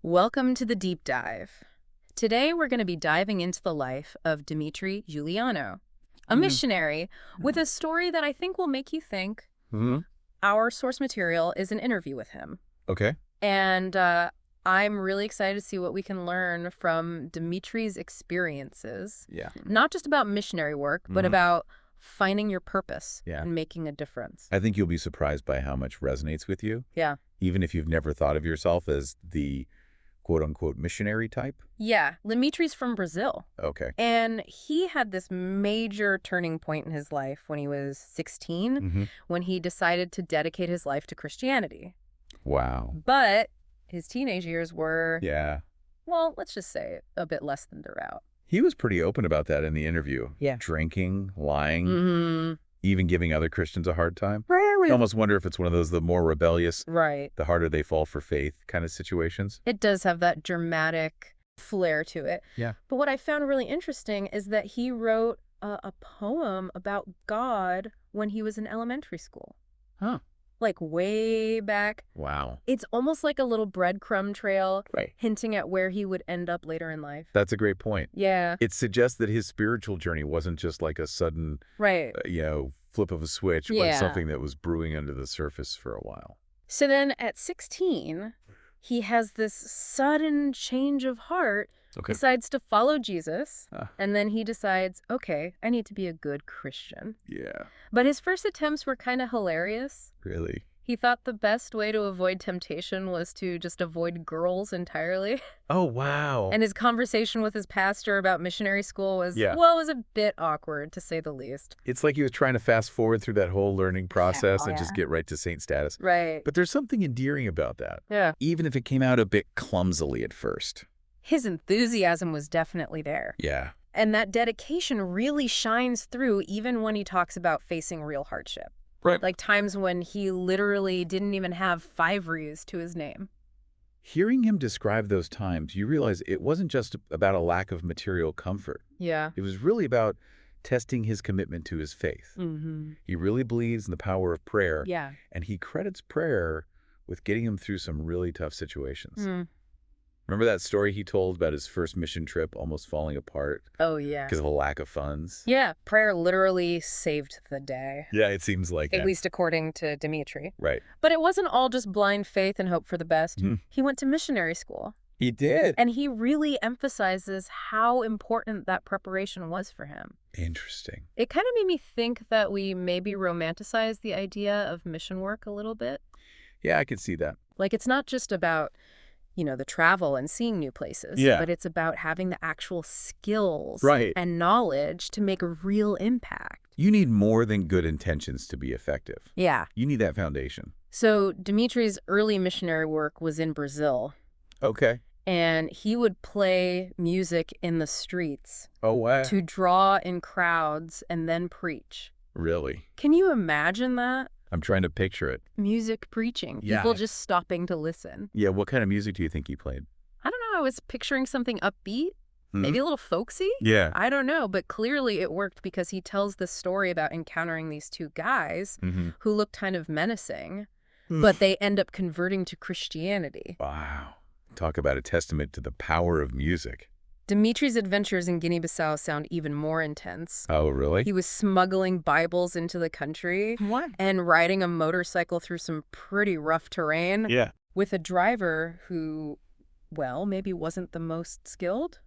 Welcome to the Deep Dive. Today we're going to be diving into the life of Dimitri Juliano, a missionary with a story that I think will make you think. Our source material is an interview with him. Okay. And I'm really excited to see what we can learn from Dimitri's experiences. Yeah. Not just about missionary work, but about finding your purpose and making a difference. I think you'll be surprised by how much resonates with you. Yeah. Even if you've never thought of yourself as the quote-unquote missionary type. Yeah. Dimitri's from Brazil. Okay. And he had this major turning point in his life when he was 16, when he decided to dedicate his life to Christianity. Wow. But his teenage years were, Yeah. well, let's just say a bit less than throughout. He was pretty open about that in the interview. Yeah. Drinking, lying, even giving other Christians a hard time. Right. I almost wonder if it's one of those, the more rebellious, Right. the harder they fall for faith kind of situations. It does have that dramatic flair to it. Yeah. But what I found really interesting is that he wrote a poem about God when he was in elementary school. Huh. Like way back. Wow. It's almost like a little breadcrumb trail, Right. hinting at where he would end up later in life. That's a great point. Yeah. It suggests that his spiritual journey wasn't just like a sudden, Right. flip of a switch, but Yeah. something that was brewing under the surface for a while. So then at 16, he has this sudden change of heart, Okay. decides to follow Jesus, Ah. and then he decides, okay, I need to be a good Christian. Yeah. But his first attempts were kind of hilarious. Really? He thought the best way to avoid temptation was to just avoid girls entirely. Oh, wow. And his conversation with his pastor about missionary school was, well, it was a bit awkward, to say the least. It's like he was trying to fast forward through that whole learning process and just get right to saint status. Right. But there's something endearing about that. Yeah. Even if it came out a bit clumsily at first. His enthusiasm was definitely there. Yeah. And that dedication really shines through even when he talks about facing real hardship. Right. Like times when he literally didn't even have 5 R's to his name. Hearing him describe those times, you realize it wasn't just about a lack of material comfort. Yeah. It was really about testing his commitment to his faith. He really believes in the power of prayer. Yeah. And he credits prayer with getting him through some really tough situations. Remember that story he told about his first mission trip almost falling apart? Oh, yeah. Because of a lack of funds? Yeah. Prayer literally saved the day. Yeah, it seems like At least according to Dimitri. Right. But it wasn't all just blind faith and hope for the best. He went to missionary school. He did. And he really emphasizes how important that preparation was for him. Interesting. It kind of made me think that we maybe romanticize the idea of mission work a little bit. Yeah, I could see that. Like, it's not just about, the travel and seeing new places. Yeah. But it's about having the actual skills Right. and knowledge to make a real impact. You need more than good intentions to be effective. Yeah. You need that foundation. So Dimitri's early missionary work was in Brazil. Okay. And he would play music in the streets Oh, wow. to draw in crowds and then preach. Really? Can you imagine that? I'm trying to picture it. Music preaching. Yeah. People just stopping to listen. Yeah, what kind of music do you think he played? I don't know. I was picturing something upbeat, maybe a little folksy. Yeah. I don't know. But clearly it worked because he tells this story about encountering these 2 guys who look kind of menacing, but they end up converting to Christianity. Wow. Talk about a testament to the power of music. Dimitri's adventures in Guinea-Bissau sound even more intense. Oh, really? He was smuggling Bibles into the country. What? And riding a motorcycle through some pretty rough terrain. Yeah. With a driver who, well, maybe wasn't the most skilled.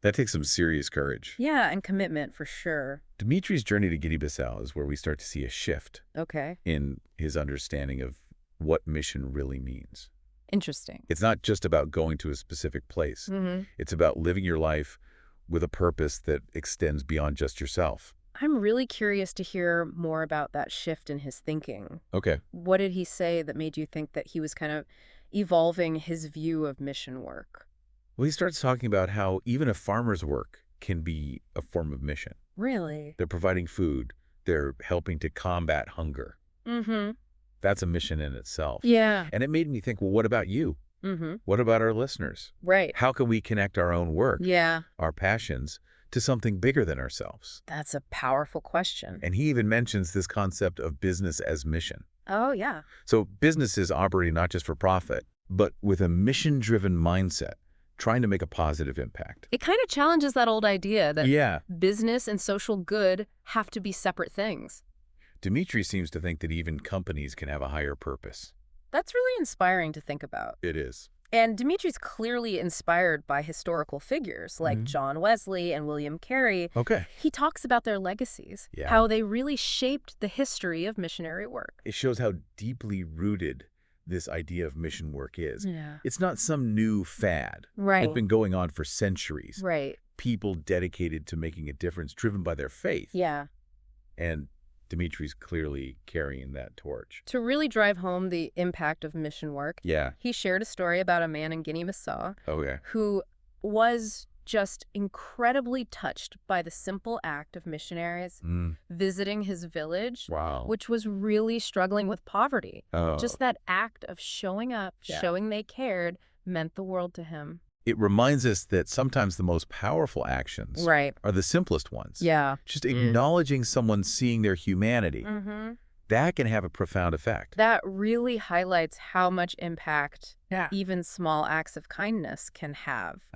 That takes some serious courage. Yeah, and commitment for sure. Dimitri's journey to Guinea-Bissau is where we start to see a shift Okay. in his understanding of what mission really means. Interesting. It's not just about going to a specific place. It's about living your life with a purpose that extends beyond just yourself. I'm really curious to hear more about that shift in his thinking. Okay. What did he say that made you think that he was kind of evolving his view of mission work? Well, he starts talking about how even a farmer's work can be a form of mission. Really? They're providing food. They're helping to combat hunger. That's a mission in itself. Yeah. And it made me think, well, what about you? What about our listeners? Right. How can we connect our own work, Yeah. our passions, to something bigger than ourselves? That's a powerful question. And he even mentions this concept of business as mission. Oh, yeah. So businesses operating not just for profit, but with a mission-driven mindset, trying to make a positive impact. It kind of challenges that old idea that Yeah. business and social good have to be separate things. Dimitri seems to think that even companies can have a higher purpose. That's really inspiring to think about. It is. And Dimitri's clearly inspired by historical figures like John Wesley and William Carey. Okay. He talks about their legacies, Yeah. how they really shaped the history of missionary work. It shows how deeply rooted this idea of mission work is. Yeah. It's not some new fad. Right. It's been going on for centuries. Right. People dedicated to making a difference, driven by their faith. Yeah. And Dimitri's clearly carrying that torch. To really drive home the impact of mission work, Yeah. he shared a story about a man in Guinea-Bissau Okay. who was just incredibly touched by the simple act of missionaries visiting his village, Wow. which was really struggling with poverty. Oh. Just that act of showing up, Yeah. showing they cared, meant the world to him. It reminds us that sometimes the most powerful actions Right. are the simplest ones. Yeah. Just acknowledging someone seeing their humanity, Mm-hmm. that can have a profound effect. That really highlights how much impact Yeah. even small acts of kindness can have,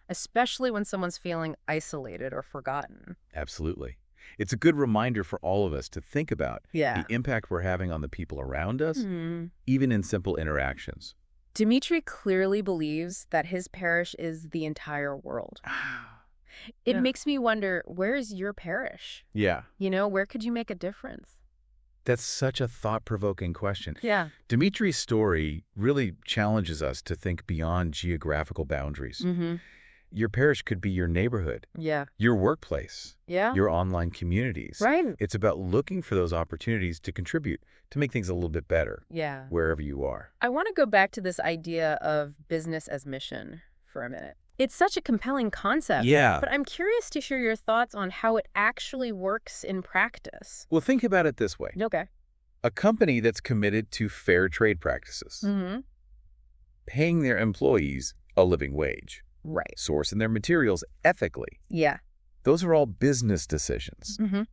especially when someone's feeling isolated or forgotten. Absolutely. It's a good reminder for all of us to think about Yeah. the impact we're having on the people around us, Mhm. even in simple interactions. Dimitri clearly believes that his parish is the entire world. It Yeah. makes me wonder, where is your parish? Yeah. Where could you make a difference? That's such a thought-provoking question. Yeah. Dimitri's story really challenges us to think beyond geographical boundaries. Mm-hmm. Your parish could be your neighborhood, Yeah. your workplace, Yeah. your online communities. Right. It's about looking for those opportunities to contribute, to make things a little bit better, Yeah. wherever you are. I want to go back to this idea of business as mission for a minute. It's such a compelling concept. Yeah. But I'm curious to hear your thoughts on how it actually works in practice. Well, think about it this way. Okay. A company that's committed to fair trade practices, Mm-hmm. paying their employees a living wage, Right. sourcing their materials ethically. Yeah. Those are all business decisions. Mm-hmm.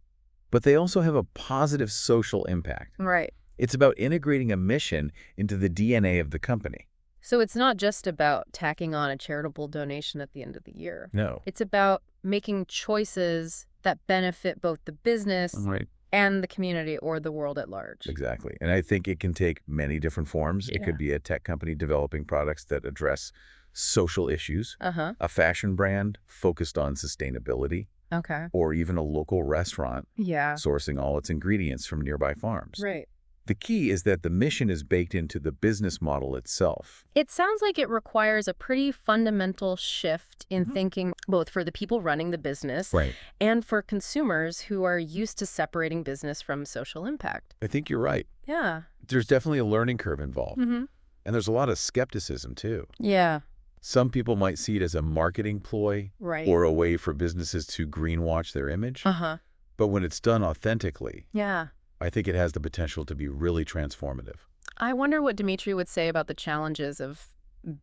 But they also have a positive social impact. Right. It's about integrating a mission into the DNA of the company. So it's not just about tacking on a charitable donation at the end of the year. No. It's about making choices that benefit both the business Right. and the community or the world at large. Exactly. And I think it can take many different forms. It Yeah. could be a tech company developing products that address social issues, Uh-huh. a fashion brand focused on sustainability, Okay. or even a local restaurant Yeah. sourcing all its ingredients from nearby farms. Right. The key is that the mission is baked into the business model itself. It sounds like it requires a pretty fundamental shift in thinking, both for the people running the business Right. and for consumers who are used to separating business from social impact. I think you're right. Yeah. There's definitely a learning curve involved. Mm-hmm. And there's a lot of skepticism, too. Yeah. Some people might see it as a marketing ploy Right. or a way for businesses to greenwash their image. Uh-huh. But when it's done authentically, Yeah. I think it has the potential to be really transformative. I wonder what Dimitri would say about the challenges of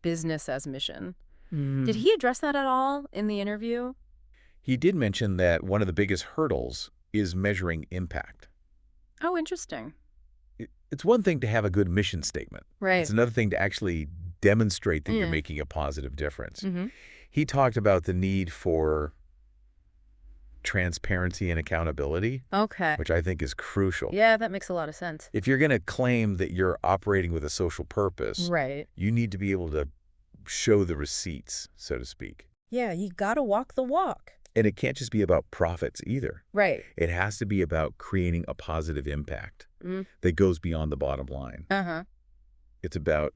business as mission. Mm. Did he address that at all in the interview? He did mention that one of the biggest hurdles is measuring impact. Oh, interesting. It's one thing to have a good mission statement. Right. It's another thing to actually demonstrate that you're Yeah. making a positive difference. Mm-hmm. He talked about the need for transparency and accountability, Okay. which I think is crucial. Yeah, that makes a lot of sense. If you're going to claim that you're operating with a social purpose, Right. you need to be able to show the receipts, so to speak. Yeah, you gotta walk the walk. And it can't just be about profits either. Right. It has to be about creating a positive impact Mm. that goes beyond the bottom line. Uh-huh. It's about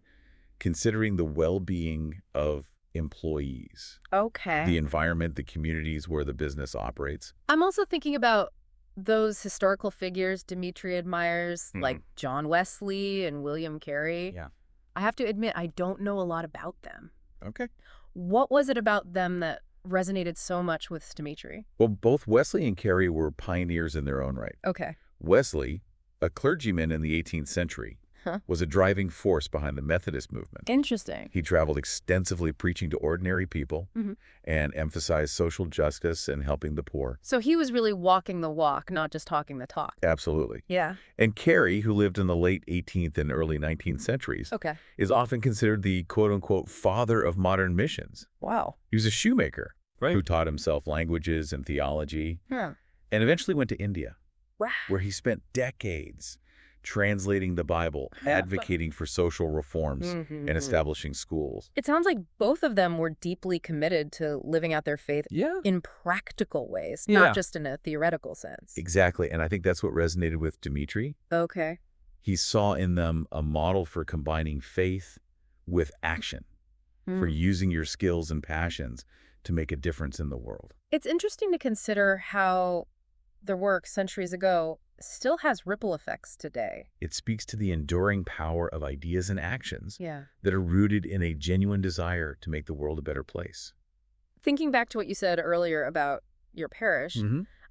considering the well-being of employees, Okay. the environment, the communities where the business operates. I'm also thinking about those historical figures Dimitri admires, like John Wesley and William Carey. Yeah. I have to admit, I don't know a lot about them. Okay. What was it about them that resonated so much with Dimitri? Well, both Wesley and Carey were pioneers in their own right. Okay. Wesley, a clergyman in the 18th century, was a driving force behind the Methodist movement. Interesting. He traveled extensively preaching to ordinary people and emphasized social justice and helping the poor. So he was really walking the walk, not just talking the talk. Absolutely. Yeah. And Carey, who lived in the late 18th and early 19th centuries, is often considered the quote-unquote father of modern missions. Wow. He was a shoemaker who taught himself languages and theology and eventually went to India, where he spent decades translating the Bible, advocating for social reforms, and establishing schools. It sounds like both of them were deeply committed to living out their faith in practical ways, not just in a theoretical sense. Exactly, and I think that's what resonated with Dimitri. Okay. He saw in them a model for combining faith with action, for using your skills and passions to make a difference in the world. It's interesting to consider how their work centuries ago still has ripple effects today. It speaks to the enduring power of ideas and actions Yeah. that are rooted in a genuine desire to make the world a better place. Thinking back to what you said earlier about your parish,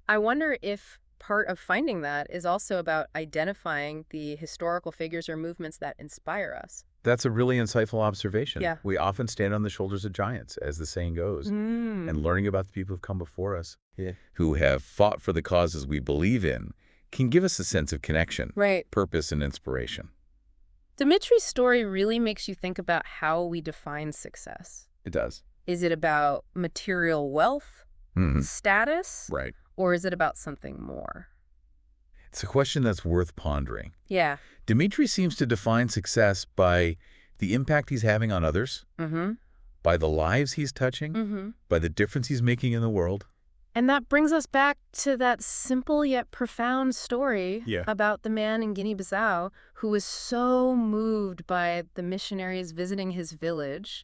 I wonder if part of finding that is also about identifying the historical figures or movements that inspire us. That's a really insightful observation. Yeah. We often stand on the shoulders of giants, as the saying goes, and learning about the people who've come before us, who have fought for the causes we believe in, can give us a sense of connection, purpose, and inspiration. Dimitri's story really makes you think about how we define success. It does. Is it about material wealth, status, or is it about something more? It's a question that's worth pondering. Yeah. Dimitri seems to define success by the impact he's having on others, by the lives he's touching, by the difference he's making in the world. And that brings us back to that simple yet profound story about the man in Guinea-Bissau who was so moved by the missionaries visiting his village.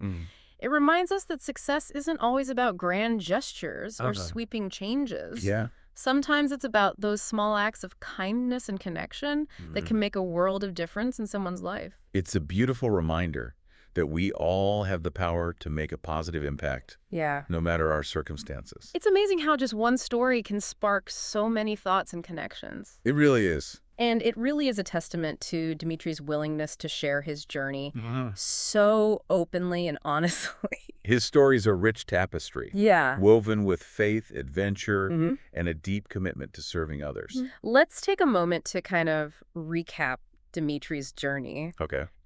It reminds us that success isn't always about grand gestures or sweeping changes. Sometimes it's about those small acts of kindness and connection that can make a world of difference in someone's life. It's a beautiful reminder that we all have the power to make a positive impact, no matter our circumstances. It's amazing how just one story can spark so many thoughts and connections. It really is. And it really is a testament to Dimitri's willingness to share his journey so openly and honestly. His stories are rich tapestry, woven with faith, adventure, and a deep commitment to serving others. Let's take a moment to kind of recap Dimitri's journey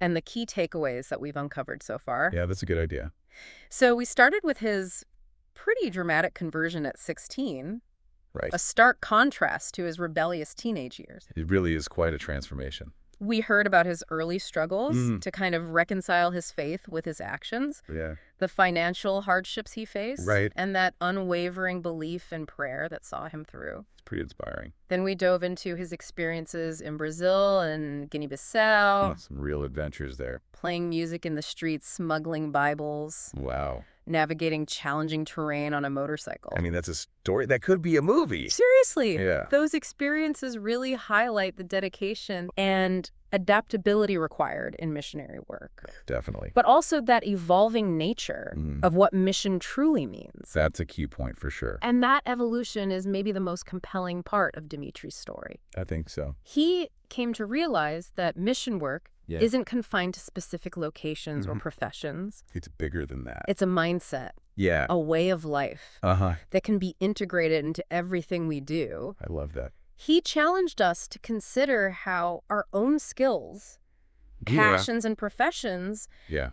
and the key takeaways that we've uncovered so far. Yeah, that's a good idea. So we started with his pretty dramatic conversion at 16. A stark contrast to his rebellious teenage years. It really is quite a transformation. We heard about his early struggles to kind of reconcile his faith with his actions, the financial hardships he faced, and that unwavering belief in prayer that saw him through. It's pretty inspiring. Then we dove into his experiences in Brazil and Guinea-Bissau. Some real adventures there. Playing music in the streets, smuggling Bibles. Wow. Navigating challenging terrain on a motorcycle. I mean, that's a story that could be a movie. Seriously. Yeah. Those experiences really highlight the dedication and adaptability required in missionary work. Definitely. But also that evolving nature of what mission truly means. That's a key point for sure. And that evolution is maybe the most compelling part of Dimitri's story. I think so. He came to realize that mission work isn't confined to specific locations or professions. It's bigger than that. It's a mindset. A way of life that can be integrated into everything we do. I love that. He challenged us to consider how our own skills, passions, and professions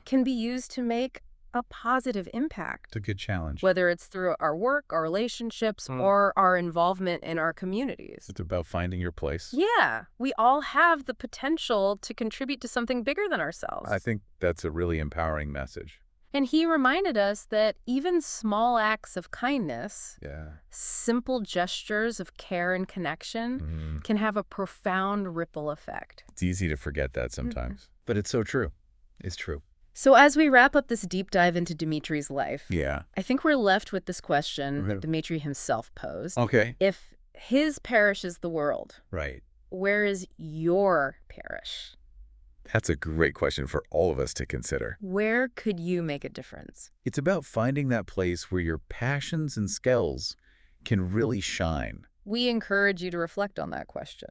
can be used to make a positive impact. It's a good challenge. Whether it's through our work, our relationships, or our involvement in our communities. It's about finding your place. Yeah. We all have the potential to contribute to something bigger than ourselves. I think that's a really empowering message. And he reminded us that even small acts of kindness, simple gestures of care and connection, can have a profound ripple effect. It's easy to forget that sometimes, but it's so true. It's true. So as we wrap up this deep dive into Dimitri's life, I think we're left with this question Dimitri himself posed. Okay. If his parish is the world, where is your parish? That's a great question for all of us to consider. Where could you make a difference? It's about finding that place where your passions and skills can really shine. We encourage you to reflect on that question.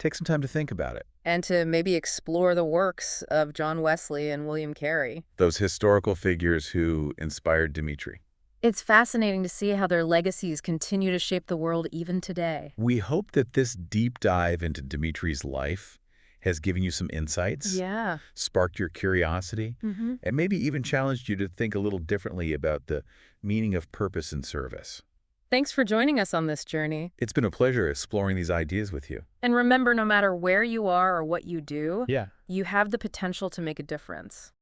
Take some time to think about it. And to maybe explore the works of John Wesley and William Carey. Those historical figures who inspired Dimitri. It's fascinating to see how their legacies continue to shape the world even today. We hope that this deep dive into Dimitri's life has given you some insights, Yeah. sparked your curiosity, and maybe even challenged you to think a little differently about the meaning of purpose and service. Thanks for joining us on this journey. It's been a pleasure exploring these ideas with you. And remember, no matter where you are or what you do, Yeah. you have the potential to make a difference.